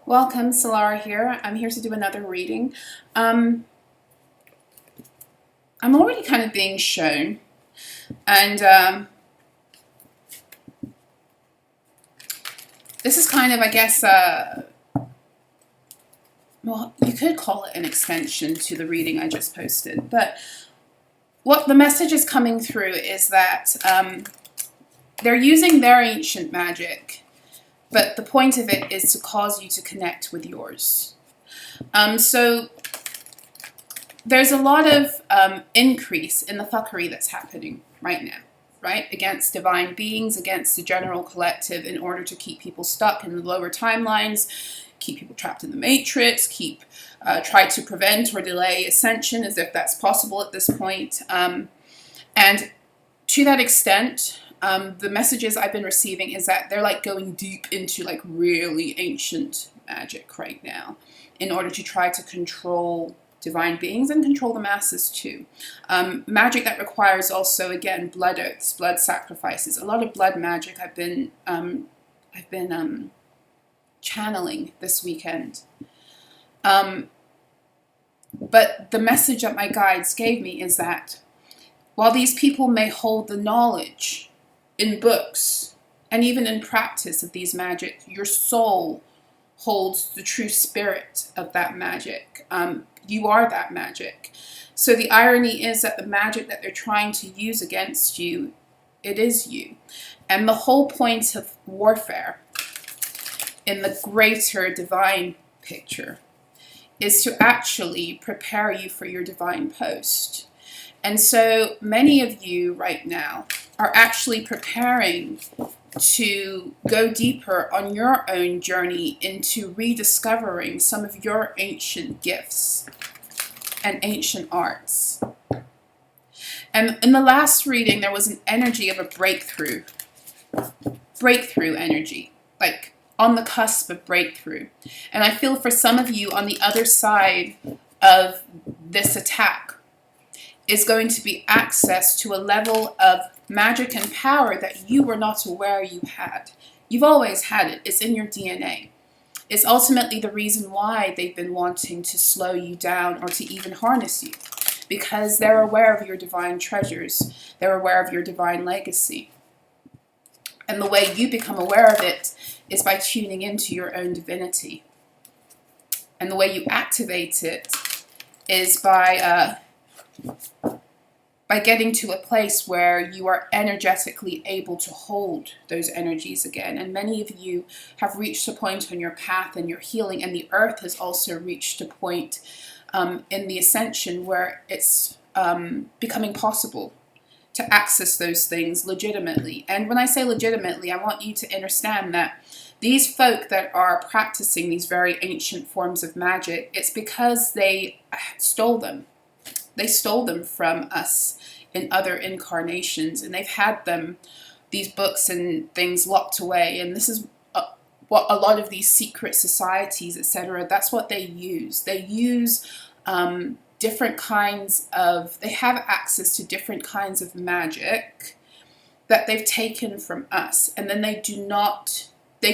Welcome, Solara here. I'm here to do another reading. I'm already kind of being shown, and this is kind of, I guess, well, you could call it an extension to the reading I just posted, but what the message is coming through is that they're using their ancient magic, but the point of it is to cause you to connect with yours. So there's a lot of increase in the fuckery that's happening right now, right? Against divine beings, against the general collective, in order to keep people stuck in the lower timelines, keep people trapped in the matrix, try to prevent or delay ascension as if that's possible at this point. And to that extent, the messages I've been receiving is that they're like going deep into like really ancient magic right now in order to try to control divine beings and control the masses too. Magic that requires also, again, blood oaths, blood sacrifices, a lot of blood magic I've been channeling this weekend. But the message that my guides gave me is that while these people may hold the knowledge in books and even in practice of these magic, your soul holds the true spirit of that magic. You are that magic. So the irony is that the magic that they're trying to use against you, it is you. And the whole point of warfare in the greater divine picture is to actually prepare you for your divine post. And so many of you right now are actually preparing to go deeper on your own journey into rediscovering some of your ancient gifts and ancient arts. And in the last reading, there was an energy of a breakthrough energy, like on the cusp of breakthrough. And I feel for some of you on the other side of this attack is going to be access to a level of magic and power that you were not aware you had. You've always had it. It's in your DNA. It's ultimately the reason why they've been wanting to slow you down or to even harness you, because they're aware of your divine treasures. They're aware of your divine legacy. And the way you become aware of it is by tuning into your own divinity. And the way you activate it is by getting to a place where you are energetically able to hold those energies again. And many of you have reached a point on your path and your healing, and the earth has also reached a point in the ascension where it's becoming possible to access those things legitimately. And when I say legitimately, I want you to understand that these folk that are practicing these very ancient forms of magic, it's because they stole them. They stole them from us in other incarnations, and they've had these books and things locked away. And this is what a lot of these secret societies, etc., that's what they use. They use different kinds of, they have access to different kinds of magic that they've taken from us, and then they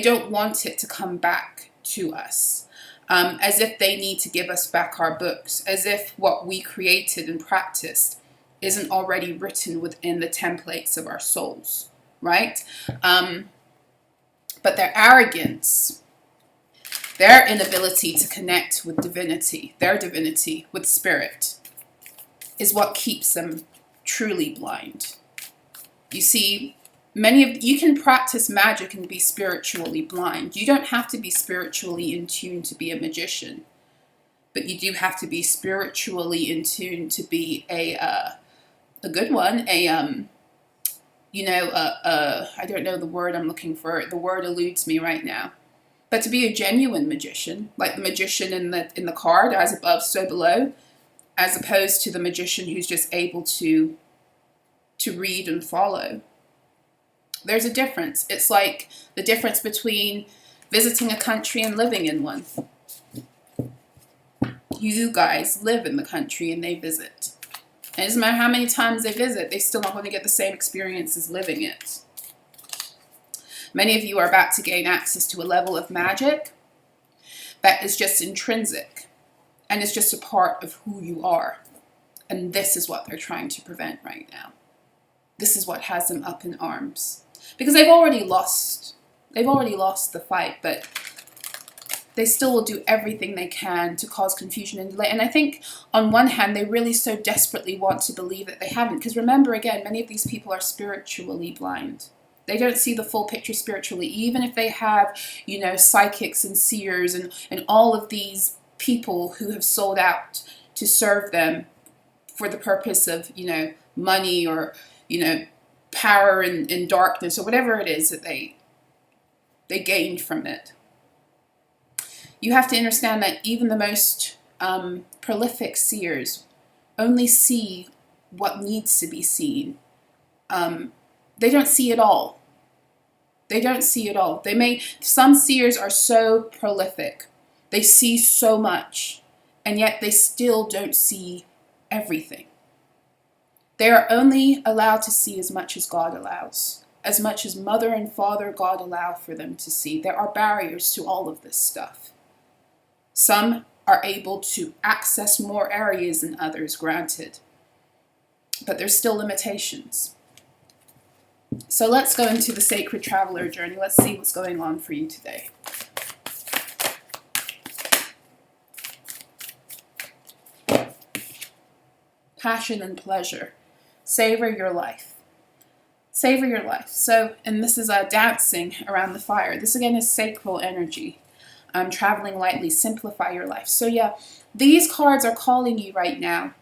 don't want it to come back to us. As if they need to give us back our books, as if what we created and practiced isn't already written within the templates of our souls, right? But their arrogance, their inability to connect with divinity, their divinity, with spirit, is what keeps them truly blind. You see, you can practice magic and be spiritually blind. You don't have to be spiritually in tune to be a magician, but you do have to be spiritually in tune to be a good one. I don't know the word I'm looking for. The word eludes me right now. But to be a genuine magician, like the magician in the card, as above, so below, as opposed to the magician who's just able to read and follow. There's a difference. It's like the difference between visiting a country and living in one. You guys live in the country and they visit. And it doesn't matter how many times they visit, they still not going to get the same experience as living it. Many of you are about to gain access to a level of magic that is just intrinsic and is just a part of who you are. And this is what they're trying to prevent right now. This is what has them up in arms. Because they've already lost the fight, but they still will do everything they can to cause confusion and delay. And I think on one hand, they really so desperately want to believe that they haven't. Because remember, again, many of these people are spiritually blind. They don't see the full picture spiritually. Even if they have, you know, psychics and seers and all of these people who have sold out to serve them for the purpose of, you know, money or, you know, power and darkness or whatever it is that they gained from it. You have to understand that even the most prolific seers only see what needs to be seen. They don't see it all. They don't see it all. Some seers are so prolific. They see so much, and yet they still don't see everything. They are only allowed to see as much as God allows, as much as Mother and Father God allow for them to see. There are barriers to all of this stuff. Some are able to access more areas than others, granted, but there's still limitations. So let's go into the Sacred Traveler journey. Let's see what's going on for you today. Passion and pleasure. Savor your life. Savor your life. So, and this is dancing around the fire. This again is sacral energy. Traveling lightly, simplify your life. So yeah, these cards are calling you right now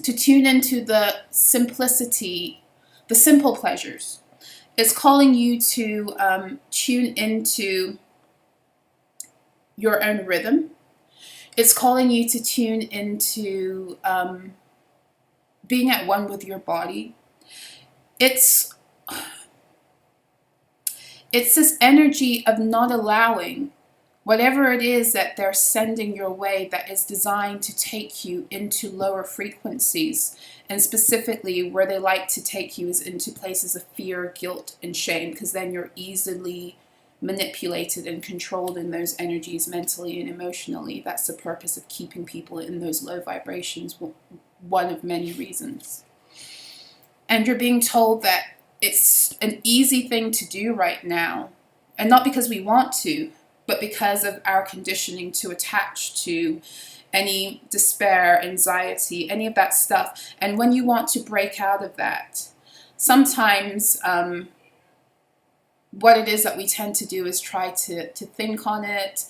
to tune into the simplicity, the simple pleasures. It's calling you to tune into your own rhythm. It's calling you to tune into being at one with your body. It's this energy of not allowing whatever it is that they're sending your way that is designed to take you into lower frequencies. And specifically where they like to take you is into places of fear, guilt, and shame, because then you're easily manipulated and controlled in those energies mentally and emotionally. That's the purpose of keeping people in those low vibrations, one of many reasons. And you're being told that it's an easy thing to do right now, and not because we want to, but because of our conditioning to attach to any despair, anxiety, any of that stuff. And when you want to break out of that, sometimes what it is that we tend to do is try to think on it,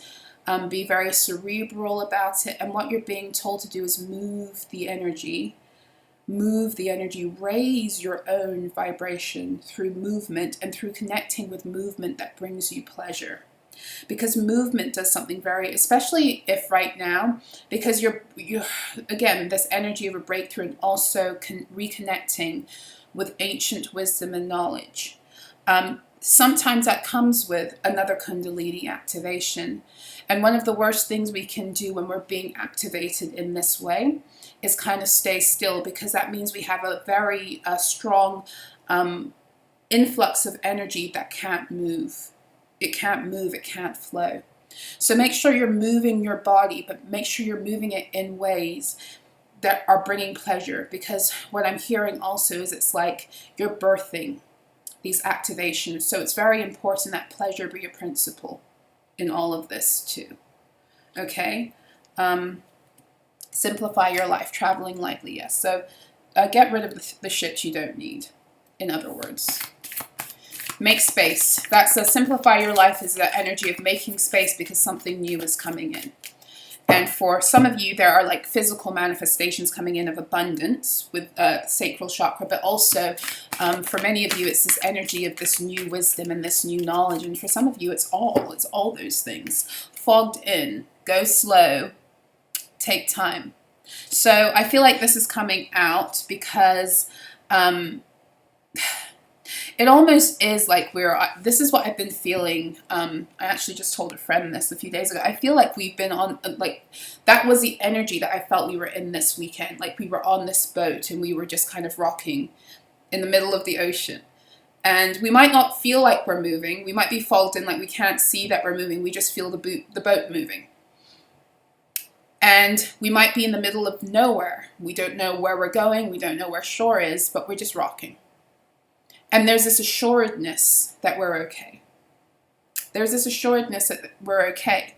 be very cerebral about it. And what you're being told to do is move the energy, raise your own vibration through movement and through connecting with movement that brings you pleasure. Because movement does something very, especially if right now, because you're again, this energy of a breakthrough and also reconnecting with ancient wisdom and knowledge. Sometimes that comes with another Kundalini activation. And one of the worst things we can do when we're being activated in this way is kind of stay still, because that means we have a very strong influx of energy that can't move. It can't move, it can't flow. So make sure you're moving your body, but make sure you're moving it in ways that are bringing pleasure. Because what I'm hearing also is it's like you're birthing these activations. So it's very important that pleasure be a principle in all of this too. Okay? Simplify your life, traveling lightly, yes. So get rid of the shit you don't need, in other words. Make space. That's the simplify your life, is the energy of making space because something new is coming in. And for some of you, there are like physical manifestations coming in of abundance with sacral chakra, but also for many of you, it's this energy of this new wisdom and this new knowledge. And for some of you, it's all those things. Fogged in, go slow, take time. So I feel like this is coming out because it almost is like this is what I've been feeling. I actually just told a friend this a few days ago. I feel like we've been on, like, that was the energy that I felt we were in this weekend. Like we were on this boat and we were just kind of rocking in the middle of the ocean. And we might not feel like we're moving. We might be fogged in, like we can't see that we're moving. We just feel the boat moving. And we might be in the middle of nowhere. We don't know where we're going. We don't know where shore is, but we're just rocking. And there's this assuredness that we're okay. There's this assuredness that we're okay.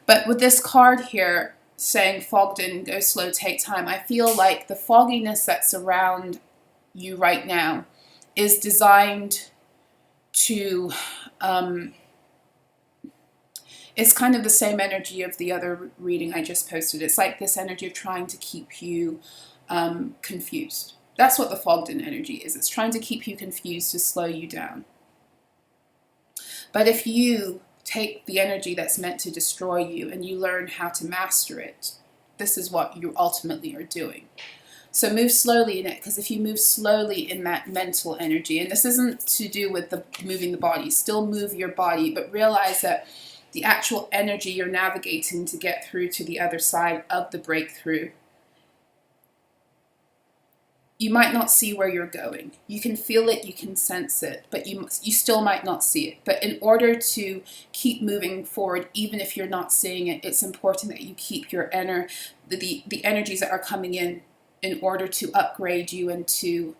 But with this card here saying fogged in, go slow, take time, I feel like the fogginess that's around you right now is designed to, it's kind of the same energy of the other reading I just posted. It's like this energy of trying to keep you confused. That's what the fogged in energy is. It's trying to keep you confused, to slow you down. But if you take the energy that's meant to destroy you and you learn how to master it, this is what you ultimately are doing. So move slowly in it, because if you move slowly in that mental energy, and this isn't to do with the moving the body, still move your body, but realize that the actual energy you're navigating to get through to the other side of the breakthrough, you might not see where you're going. You can feel it, you can sense it, but you still might not see it. But in order to keep moving forward, even if you're not seeing it, it's important that you keep your the energies that are coming in order to upgrade you and to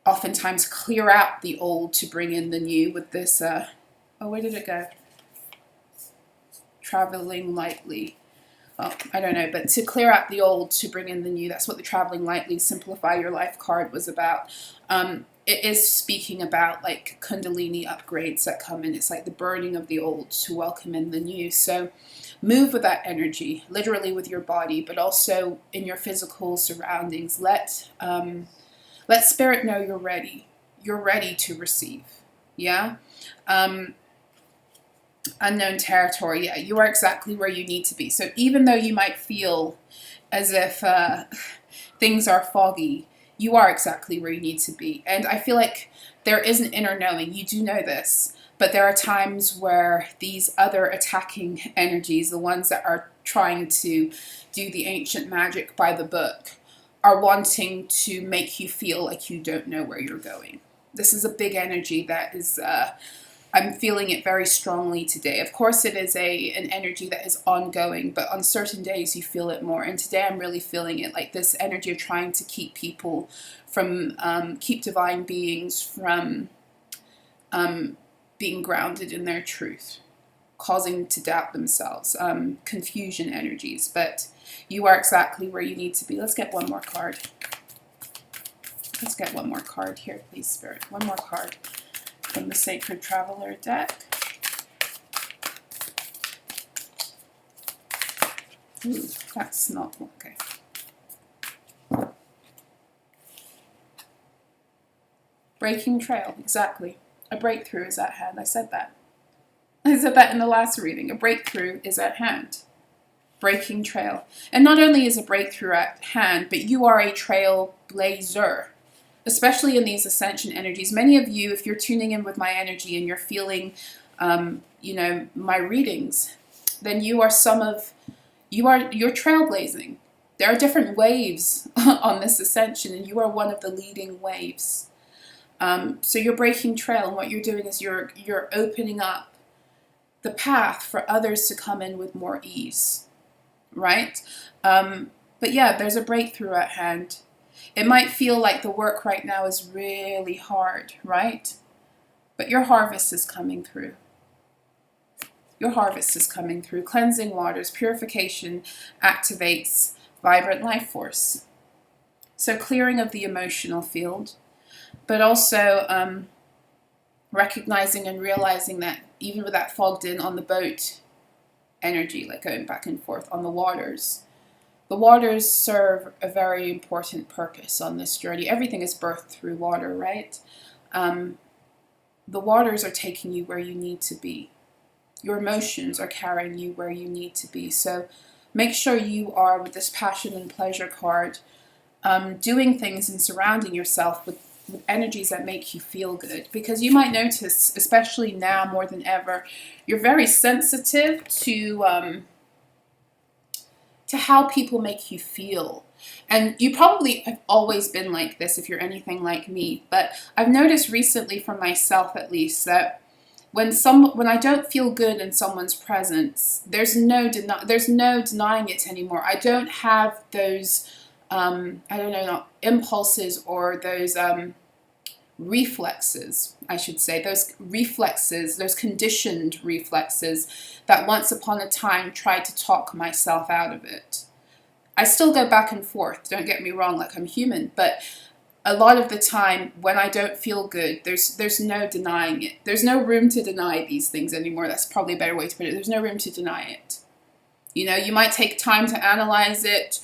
oftentimes clear out the old to bring in the new with this, oh, where did it go? Traveling lightly. Well, I don't know, but to clear out the old to bring in the new, that's what the traveling lightly, simplify your life card was about. It is speaking about like Kundalini upgrades that come in. It's like the burning of the old to welcome in the new. So move with that energy, literally with your body, but also in your physical surroundings. Let spirit know you're ready. You're ready to receive. Yeah? Unknown territory, yeah, you are exactly where you need to be. So even though you might feel as if things are foggy, you are exactly where you need to be. And I feel like there is an inner knowing. You do know this, but there are times where these other attacking energies, the ones that are trying to do the ancient magic by the book, are wanting to make you feel like you don't know where you're going. This is a big energy that is I'm feeling it very strongly today. Of course, it is an energy that is ongoing, but on certain days you feel it more. And today I'm really feeling it, like this energy of trying to keep people from, keep divine beings from being grounded in their truth, causing to doubt themselves, confusion energies. But you are exactly where you need to be. Let's get one more card. Let's get one more card here, please, Spirit. One more card from the Sacred Traveler deck. Ooh, that's not okay. Breaking trail, exactly. A breakthrough is at hand. I said that. I said that in the last reading. A breakthrough is at hand. Breaking trail. And not only is a breakthrough at hand, but you are a trailblazer. Especially in these ascension energies. Many of you, if you're tuning in with my energy and you're feeling, my readings, then you're trailblazing. There are different waves on this ascension, and you are one of the leading waves. So you're breaking trail, and what you're doing is you're opening up the path for others to come in with more ease, right? But yeah, there's a breakthrough at hand. It might feel like the work right now is really hard, right? But your harvest is coming through. Your harvest is coming through. Cleansing waters, purification activates vibrant life force. So clearing of the emotional field, but also recognizing and realizing that even with that fogged in on the boat energy, like going back and forth on the waters serve a very important purpose on this journey. Everything is birthed through water, right? The waters are taking you where you need to be. Your emotions are carrying you where you need to be. So make sure you are, with this passion and pleasure card, doing things and surrounding yourself with energies that make you feel good. Because you might notice, especially now more than ever, you're very sensitive to how people make you feel. And you probably have always been like this if you're anything like me. But I've noticed recently, for myself at least, that when I don't feel good in someone's presence, there's no denying it anymore. I don't have those I don't know, not impulses, or those reflexes, I should say, those reflexes, those conditioned reflexes that once upon a time tried to talk myself out of it. I still go back and forth, don't get me wrong, like I'm human, but a lot of the time when I don't feel good, there's no denying it. There's no room to deny these things anymore. That's probably a better way to put it. There's no room to deny it. You know, you might take time to analyze it,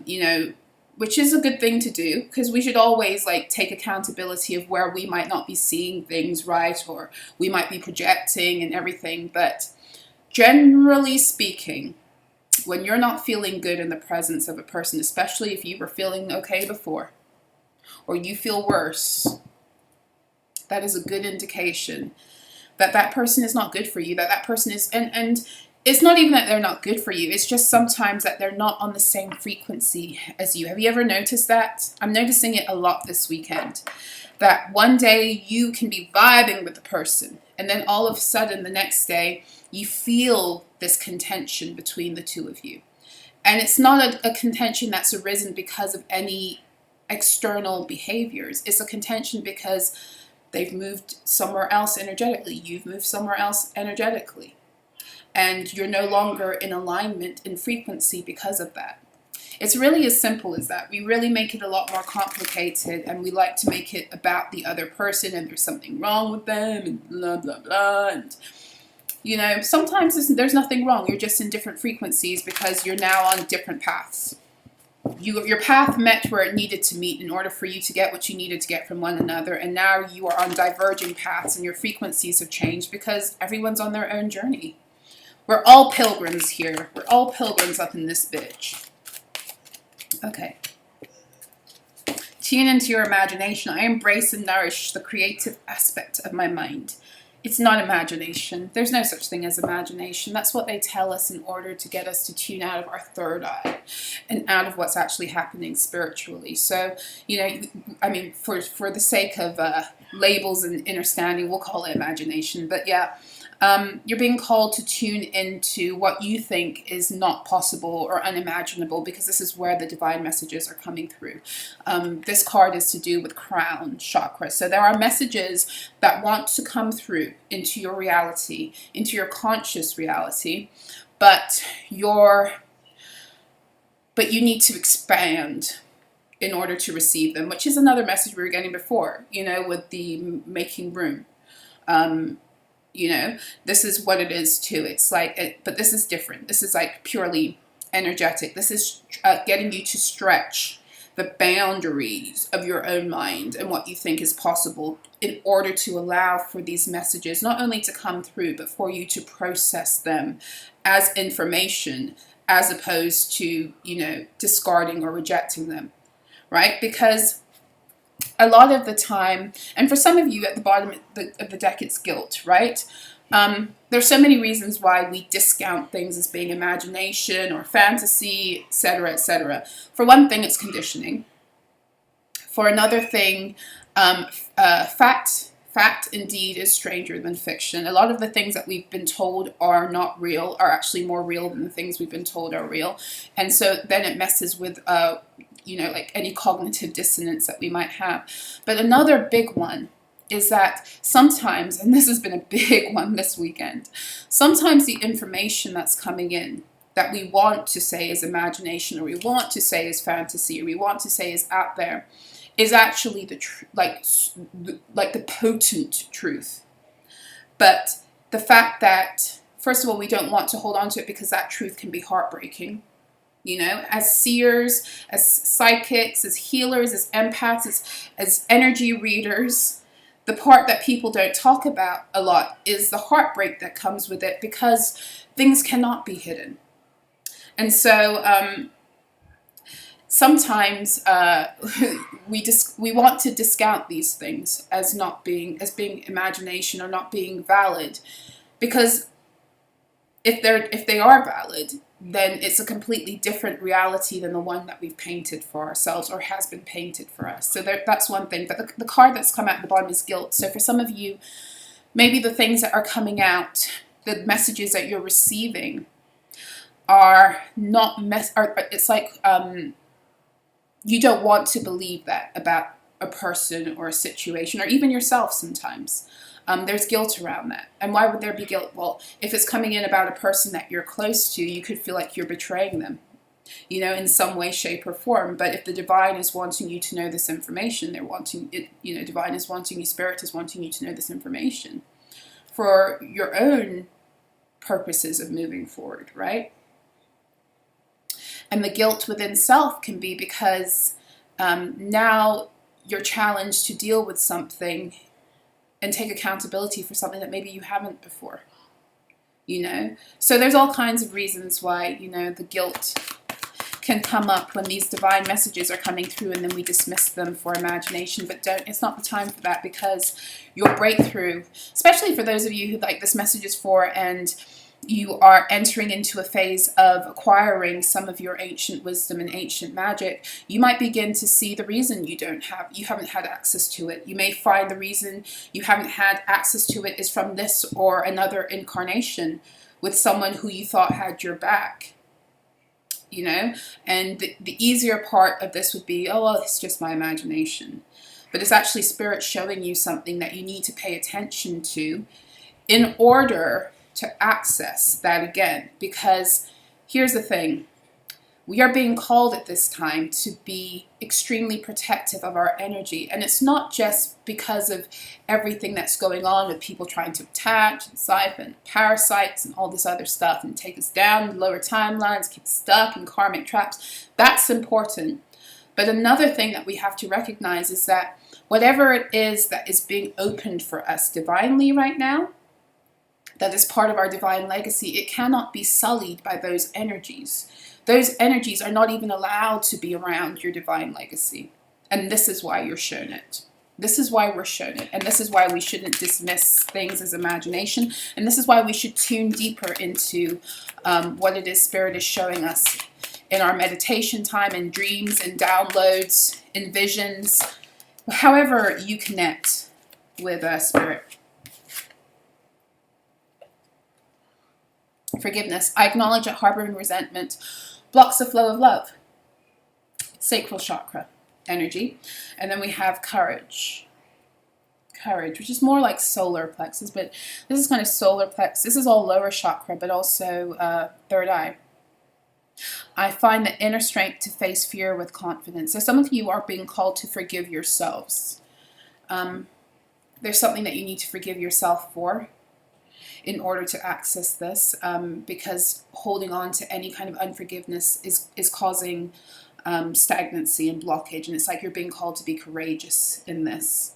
you know, which is a good thing to do, because we should always like take accountability of where we might not be seeing things right, or we might be projecting and everything. But generally speaking, when you're not feeling good in the presence of a person, especially if you were feeling okay before, or you feel worse, that is a good indication that that person is not good for you, that that person is, and it's not even that they're not good for you, it's just sometimes that they're not on the same frequency as you. Have you ever noticed that? I'm noticing it a lot this weekend, that one day you can be vibing with the person, and then all of a sudden the next day you feel this contention between the two of you. And it's not a contention that's arisen because of any external behaviors. It's a contention because they've moved somewhere else energetically. You've moved somewhere else energetically. And you're no longer in alignment in frequency because of that. It's really as simple as that. We really make it a lot more complicated, and we like to make it about the other person and there's something wrong with them and blah, blah, blah. And, you know, sometimes there's nothing wrong. You're just in different frequencies because you're now on different paths. Your path met where it needed to meet in order for you to get what you needed to get from one another. And now you are on diverging paths, and your frequencies have changed because everyone's on their own journey. We're all pilgrims here. We're all pilgrims up in this bitch. Okay. Tune into your imagination. I embrace and nourish the creative aspect of my mind. It's not imagination. There's no such thing as imagination. That's what they tell us in order to get us to tune out of our third eye and out of what's actually happening spiritually. So, you know, I mean, for the sake of labels and understanding, we'll call it imagination. But yeah, you're being called to tune into what you think is not possible or unimaginable, because this is where the divine messages are coming through. This card is to do with crown chakra. So there are messages that want to come through into your reality, into your conscious reality, but you need to expand in order to receive them, which is another message we were getting before, you know, with the making room. You know, this is what it is too. It's like, but this is different. This is like purely energetic. This is getting you to stretch the boundaries of your own mind and what you think is possible in order to allow for these messages not only to come through, but for you to process them as information, as opposed to, you know, discarding or rejecting them, right? Because a lot of the time, and for some of you at the bottom of the deck, it's guilt, right? There's so many reasons why we discount things as being imagination or fantasy, etc., etc. For one thing, it's conditioning. For another thing, fact indeed is stranger than fiction. A lot of the things that we've been told are not real are actually more real than the things we've been told are real. And so then it messes with you know, like any cognitive dissonance that we might have. But another big one is that sometimes, and this has been a big one this weekend, sometimes the information that's coming in that we want to say is imagination, or we want to say is fantasy, or we want to say is out there, is actually the like the potent truth. But the fact that, first of all, we don't want to hold on to it because that truth can be heartbreaking. You know, as seers, as psychics, as healers, as empaths, as energy readers, the part that people don't talk about a lot is the heartbreak that comes with it, because things cannot be hidden. And so sometimes we want to discount these things as being imagination or not being valid, because if they are valid, then it's a completely different reality than the one that we've painted for ourselves or has been painted for us. So that's one thing. But the card that's come out at the bottom is guilt. So for some of you, maybe the things that are coming out, the messages that you're receiving are not, it's like you don't want to believe that about a person or a situation or even yourself sometimes. There's guilt around that. And why would there be guilt? Well, if it's coming in about a person that you're close to, you could feel like you're betraying them, you know, in some way, shape, or form. But if the divine is wanting you to know this information, they're wanting it, you know, divine is wanting you, spirit is wanting you to know this information for your own purposes of moving forward, right? And the guilt within self can be because now you're challenged to deal with something and take accountability for something that maybe you haven't before, you know? So there's all kinds of reasons why, you know, the guilt can come up when these divine messages are coming through, and then we dismiss them for imagination. But it's not the time for that, because your breakthrough, especially for those of you who like this message is for, and you are entering into a phase of acquiring some of your ancient wisdom and ancient magic, you might begin to see the reason you haven't had access to it. You may find the reason you haven't had access to it is from this or another incarnation with someone who you thought had your back, you know? And the easier part of this would be, oh, well, it's just my imagination. But it's actually spirit showing you something that you need to pay attention to in order to access that again. Because here's the thing, we are being called at this time to be extremely protective of our energy. And it's not just because of everything that's going on with people trying to attach and siphon, parasites and all this other stuff and take us down lower timelines, keep us stuck in karmic traps. That's important. But another thing that we have to recognize is that whatever it is that is being opened for us divinely right now, that is part of our divine legacy, it cannot be sullied by those energies. Those energies are not even allowed to be around your divine legacy. And this is why you're shown it. This is why we're shown it. And this is why we shouldn't dismiss things as imagination. And this is why we should tune deeper into what it is Spirit is showing us in our meditation time, in dreams, in downloads, in visions, however you connect with Spirit. Forgiveness. I acknowledge that harboring resentment blocks the flow of love. Sacral chakra energy. And then we have courage. Courage, which is more like solar plexus, but this is kind of solar plexus. This is all lower chakra, but also third eye. I find the inner strength to face fear with confidence. So some of you are being called to forgive yourselves. There's something that you need to forgive yourself for in order to access this, because holding on to any kind of unforgiveness is causing stagnancy and blockage, and it's like you're being called to be courageous in this.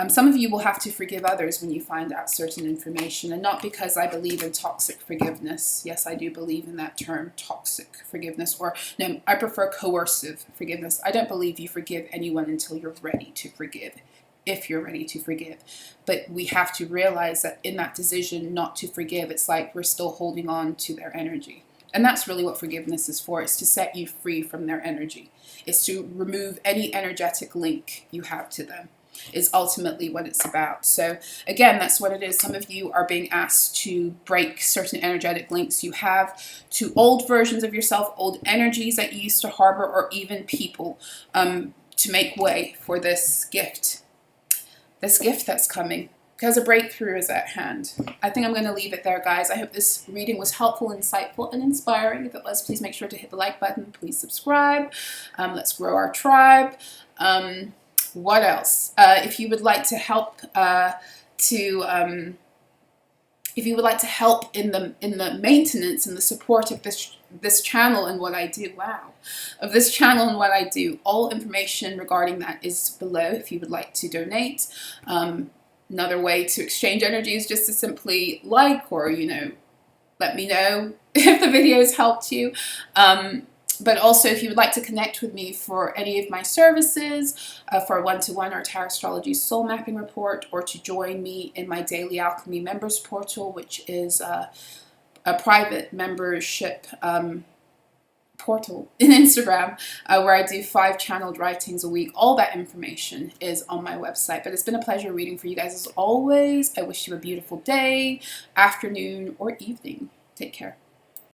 Some of you will have to forgive others when you find out certain information, and not because I believe in toxic forgiveness. Yes, I do believe in that term, toxic forgiveness, or no, I prefer coercive forgiveness. I don't believe you forgive anyone until you're ready to forgive, if you're ready to forgive. But we have to realize that in that decision not to forgive, it's like we're still holding on to their energy. And that's really what forgiveness is for. It's to set you free from their energy. It's to remove any energetic link you have to them, is ultimately what it's about. So again, that's what it is. Some of you are being asked to break certain energetic links you have to old versions of yourself, old energies that you used to harbor, or even people, to make way for this gift. This gift that's coming, because a breakthrough is at hand. I think I'm going to leave it there, guys. I hope this reading was helpful, insightful, and inspiring. If it was, please make sure to hit the like button. Please subscribe. Let's grow our tribe. What else? If you would like to help if you would like to help in the maintenance and the support of this channel and what I do, of this channel and what I do, all information regarding that is below if you would like to donate. Another way to exchange energy is just to simply like, or, you know, let me know if the videos helped you. But also, if you would like to connect with me for any of my services, for a one-to-one or Tarotstrology soul mapping report, or to join me in my daily alchemy members portal, which is a private membership portal in Instagram where I do 5 channeled writings a week. All that information is on my website. But it's been a pleasure reading for you guys as always. I wish you a beautiful day, afternoon, or evening. Take care.